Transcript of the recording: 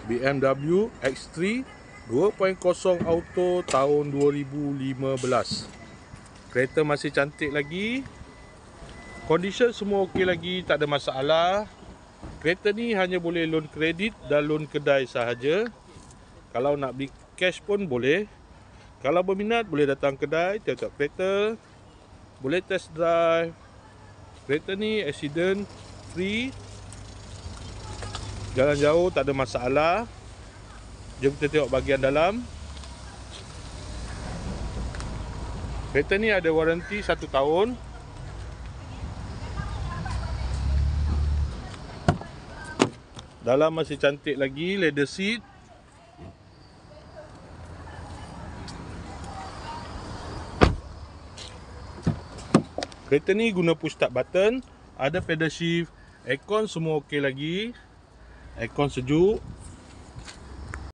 BMW X3 2.0 auto tahun 2015. Kereta masih cantik lagi. Condition semua okey lagi, tak ada masalah. Kereta ni hanya boleh loan kredit dan loan kedai sahaja. Kalau nak beli cash pun boleh. Kalau berminat boleh datang kedai, tengok kereta, boleh test drive. Kereta ni accident free, jalan jauh tak ada masalah. Jom kita tengok bahagian dalam. Kereta ni ada waranti 1 tahun. Dalam masih cantik lagi, leather seat. Kereta ni guna push start button, ada pedal shift, aircon semua okey lagi. Aircon sejuk.